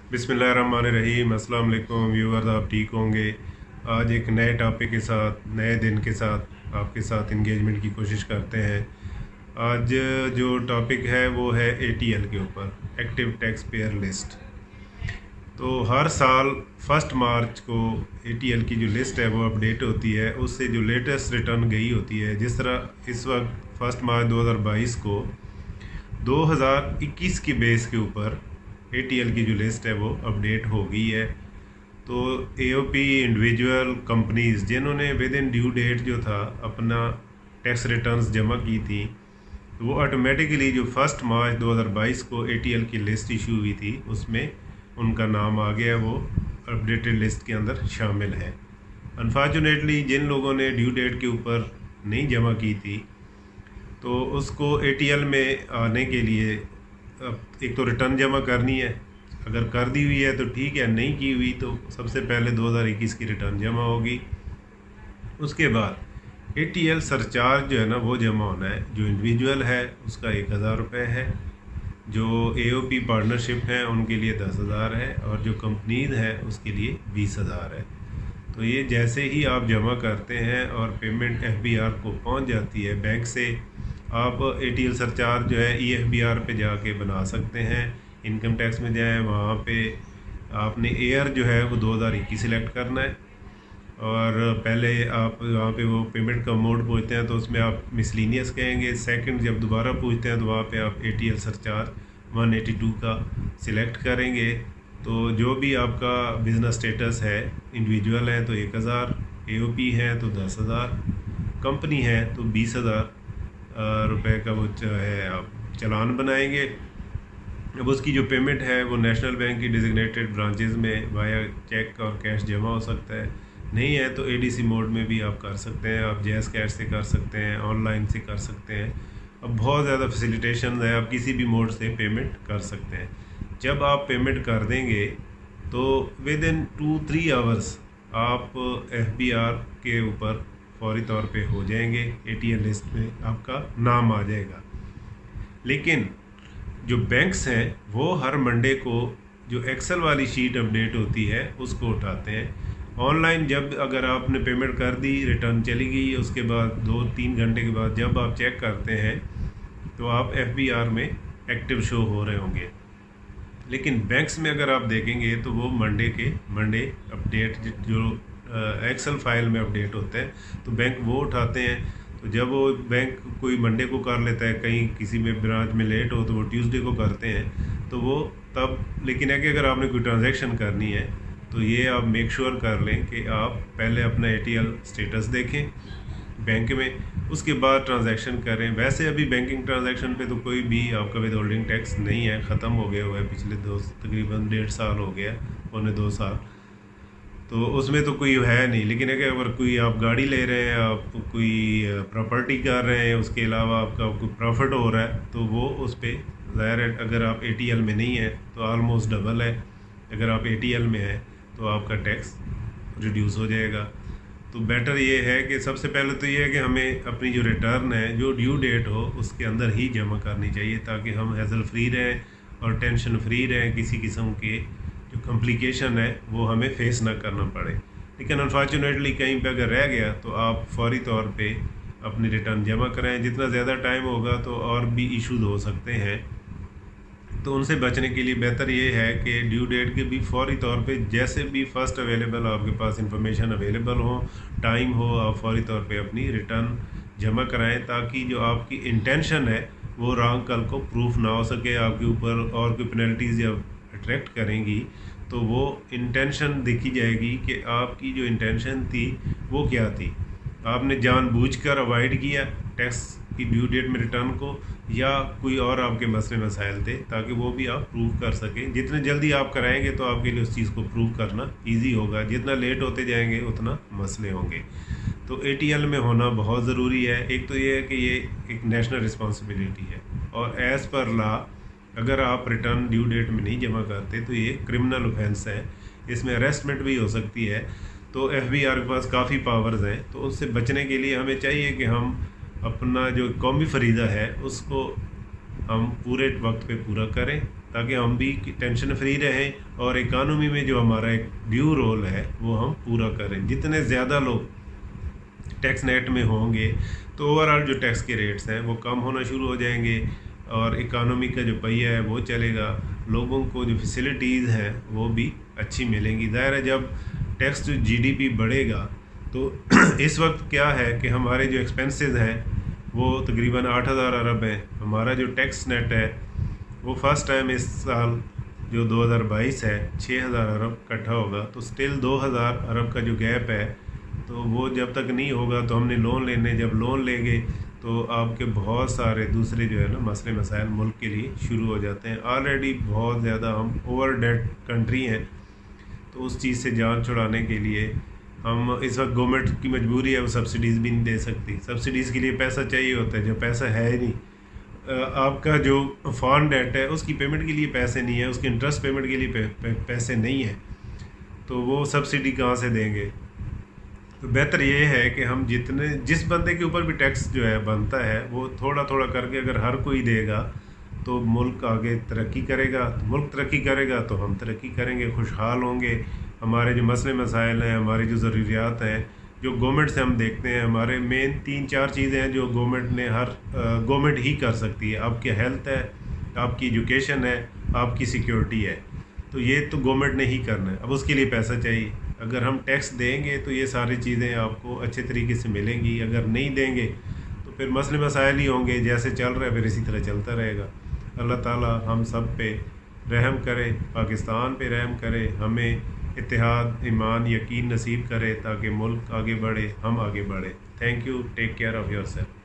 बिस्मिल्लाहिर्रहमानिर्रहीम। अस्सलाम वालेकुम व्यूअर्स, आप ठीक होंगे। आज एक नए टॉपिक के साथ, नए दिन के साथ आपके साथ इंगेजमेंट की कोशिश करते हैं। आज जो टॉपिक है वो है एटीएल के ऊपर, एक्टिव टैक्स पेयर लिस्ट। तो हर साल 1 मार्च को एटीएल की जो लिस्ट है वो अपडेट होती है, उससे जो लेटेस्ट रिटर्न गई होती है। जिस तरह इस वक्त 1 मार्च 2022 को 2021 की बेस के ऊपर एटीएल की जो लिस्ट है वो अपडेट हो गई है। तो एओपी इंडिविजुअल कंपनीज़ जिन्होंने विद इन ड्यू डेट जो था अपना टैक्स रिटर्न्स जमा की थी, तो वो ऑटोमेटिकली जो 1 मार्च 2022 को एटीएल की लिस्ट इशू हुई थी उसमें उनका नाम आ गया, वो अपडेटेड लिस्ट के अंदर शामिल है। अनफॉर्चुनेटली जिन लोगों ने ड्यू डेट के ऊपर नहीं जमा की थी, तो उसको एटीएल में आने के लिए एक तो रिटर्न जमा करनी है। अगर कर दी हुई है तो ठीक है, नहीं की हुई तो सबसे पहले 2021 की रिटर्न जमा होगी। उसके बाद एटीएल सरचार्ज जो है ना वो जमा होना है। जो इंडिविजुअल है उसका 1000 रुपये है, जो एओपी पार्टनरशिप है उनके लिए 10,000 है, और जो कंपनीज है उसके लिए 20,000 है। तो ये जैसे ही आप जमा करते हैं और पेमेंट एफबीआर को पहुंच जाती है बैंक से, आप एटीएल सरचार्ज जो है ईएफबीआर पे जाके बना सकते हैं। इनकम टैक्स में जाएं, वहाँ पे आपने एयर जो है वो 2021 सिलेक्ट करना है, और पहले आप वहाँ पे वो पेमेंट का मोड पूछते हैं तो उसमें आप मिसलिनियस कहेंगे। सेकंड जब दोबारा पूछते हैं तो वहाँ पे आप एटीएल सरचार्ज 182 का सिलेक्ट करेंगे। तो जो भी आपका बिज़नेस स्टेटस है, इंडिविजुअल है तो 1000, एओपी है तो 10,000, कंपनी है तो 20,000 रुपए का वो है आप चालान बनाएंगे। अब उसकी जो पेमेंट है वो नेशनल बैंक की डिजिग्नेटेड ब्रांचेस में वाया चेक और कैश जमा हो सकता है। नहीं है तो एडीसी मोड में भी आप कर सकते हैं, आप जैज़ कैश से कर सकते हैं, ऑनलाइन से कर सकते हैं। अब बहुत ज़्यादा फैसिलिटेशन है, आप किसी भी मोड से पेमेंट कर सकते हैं। जब आप पेमेंट कर देंगे तो विद इन 2-3 आवर्स आप एफबीआर के ऊपर फौरी तौर पे हो जाएंगे, एटीएल लिस्ट में आपका नाम आ जाएगा। लेकिन जो बैंक्स हैं वो हर मंडे को जो एक्सेल वाली शीट अपडेट होती है उसको उठाते हैं। ऑनलाइन जब अगर आपने पेमेंट कर दी, रिटर्न चली गई, उसके बाद 2-3 घंटे के बाद जब आप चेक करते हैं तो आप एफबीआर में एक्टिव शो हो रहे होंगे। लेकिन बैंक्स में अगर आप देखेंगे तो वो मंडे अपडेट जो एक्सेल फाइल में अपडेट होते हैं, तो बैंक वो उठाते हैं। तो जब वो बैंक कोई मंडे को कर लेता है, कहीं किसी में ब्रांच में लेट हो तो वो ट्यूसडे को करते हैं, तो वो तब। लेकिन है कि अगर आपने कोई ट्रांजैक्शन करनी है तो ये आप मेक श्योर कर लें कि आप पहले अपना एटीएल स्टेटस देखें बैंक में, उसके बाद ट्रांजैक्शन करें। वैसे अभी बैंकिंग ट्रांजैक्शन पे तो कोई भी आपका विद होल्डिंग टैक्स नहीं है, ख़त्म हो गया हुआ है। पिछले तकरीबन 1.5 साल हो गया, पौने 2 साल, तो उसमें तो कोई है नहीं। लेकिन अगर कोई आप गाड़ी ले रहे हैं, आप कोई प्रॉपर्टी कर रहे हैं, उसके अलावा आपका कोई प्रॉफिट हो रहा है, तो वो उस पर ज़ाहिर है अगर आप एटीएल में नहीं है तो ऑलमोस्ट डबल है। अगर आप एटीएल में है तो आपका टैक्स रिड्यूस हो जाएगा। तो बेटर ये है कि सबसे पहले तो ये है कि हमें अपनी जो रिटर्न है जो ड्यू डेट हो उसके अंदर ही जमा करनी चाहिए, ताकि हम हैसल फ्री रहें और टेंशन फ्री रहें, किसी किस्म के जो कॉम्प्लिकेशन है वो हमें फेस ना करना पड़े। लेकिन अनफॉर्चुनेटली कहीं पे अगर रह गया तो आप फौरी तौर पे अपनी रिटर्न जमा कराएं। जितना ज़्यादा टाइम होगा तो और भी इश्यूज हो सकते हैं, तो उनसे बचने के लिए बेहतर ये है कि ड्यू डेट के भी फौरी तौर पे जैसे भी फर्स्ट अवेलेबल आपके पास इंफॉर्मेशन अवेलेबल हो, टाइम हो, आप फौरी तौर पे अपनी रिटर्न जमा कराएं, ताकि जो आपकी इंटेंशन है वो रॉन्ग कल को प्रूफ ना हो सके, आपके ऊपर और कोई पेनल्टीज या अट्रैक्ट करेंगी तो वो इंटेंशन देखी जाएगी कि आपकी जो इंटेंशन थी वो क्या थी। आपने जानबूझकर अवॉइड किया टैक्स की ड्यू डेट में रिटर्न को, या कोई और आपके मसले मसाइल थे, ताकि वो भी आप प्रूव कर सकें। जितने जल्दी आप कराएंगे तो आपके लिए उस चीज़ को प्रूव करना ईजी होगा, जितना लेट होते जाएंगे उतना मसले होंगे। तो एटीएल में होना बहुत ज़रूरी है। एक तो ये है कि ये एक नेशनल रिस्पॉन्सिबिलिटी है, और एज़ पर लॉ अगर आप रिटर्न ड्यू डेट में नहीं जमा करते तो ये क्रिमिनल ऑफेंस है, इसमें अरेस्टमेंट भी हो सकती है। तो एफबीआर के पास काफ़ी पावर्स हैं, तो उससे बचने के लिए हमें चाहिए कि हम अपना जो कौमी फरीज़ा है उसको हम पूरे वक्त पे पूरा करें تاکہ ہم بھی ٹینشن فری رہیں اور اکانومی میں جو ہمارا ایک ڈیو رول ہے وہ ہم پورا کریں. جتنے زیادہ لوگ ٹیکس نیٹ میں ہوں گے تو اوور آل جو ٹیکس کے ریٹس ہیں وہ کم ہونا شروع ہو جائیں گے اور اکانومی کا جو پہیہ ہے وہ چلے گا. لوگوں کو جو فیسلٹیز ہیں وہ بھی اچھی ملیں گی. ظاہر ہے جب ٹیکس جو جی ڈی پی بڑھے گا تو اس وقت کیا ہے کہ ہمارے جو ایکسپنسز ہیں وہ تقریباً 8,000 ارب ہیں. ہمارا جو ٹیکس نیٹ ہے وہ فرسٹ ٹائم اس سال جو 2022 ہے 6,000 ارب اکٹھا ہوگا. تو سٹل 2,000 ارب کا جو گیپ ہے تو وہ جب تک نہیں ہوگا تو ہم نے لون لینے, جب لون لیں گے تو آپ کے بہت سارے دوسرے جو ہے نا مسئلے مسائل ملک کے لیے شروع ہو جاتے ہیں. آلریڈی بہت زیادہ ہم اوور ڈیٹ کنٹری ہیں, تو اس چیز سے جان چھڑانے کے لیے ہم اس وقت گورنمنٹ کی مجبوری ہے وہ سبسڈیز بھی نہیں دے سکتی. سبسڈیز کے لیے پیسہ چاہیے ہوتا ہے, جو پیسہ ہے ہی نہیں. آپ کا جو فارن ڈیٹ ہے اس کی پیمنٹ کے لیے پیسے نہیں ہیں, اس کے انٹرسٹ پیمنٹ کے لیے پیسے نہیں ہیں, تو وہ سبسڈی کہاں سے دیں گے. تو بہتر یہ ہے کہ ہم جس بندے کے اوپر بھی ٹیکس جو ہے بنتا ہے وہ تھوڑا تھوڑا کر کے اگر ہر کوئی دے گا تو ملک آگے ترقی کرے گا. ملک ترقی کرے گا تو ہم ترقی کریں گے, خوشحال ہوں گے. ہمارے جو مسئلے مسائل ہیں, ہماری جو ضروریات ہیں جو گورنمنٹ سے ہم دیکھتے ہیں, ہمارے مین 3-4 چیزیں ہیں جو گورنمنٹ ہی کر سکتی ہے. آپ کی ہیلتھ ہے, آپ کی ایجوکیشن ہے, آپ کی سیکیورٹی ہے, تو یہ تو گورنمنٹ نے ہی کرنا ہے. اب اس کے لیے پیسہ چاہیے. اگر ہم ٹیکس دیں گے تو یہ ساری چیزیں آپ کو اچھے طریقے سے ملیں گی. اگر نہیں دیں گے تو پھر مسئلے مسائل ہی ہوں گے, جیسے چل رہا ہے پھر اسی طرح چلتا رہے گا. اللہ تعالیٰ ہم سب پہ رحم کرے, پاکستان پہ رحم کرے, ہمیں اتحاد, ایمان, یقین نصیب کرے تاکہ ملک آگے بڑھے, ہم آگے بڑھیں. Thank you. Take care of your self.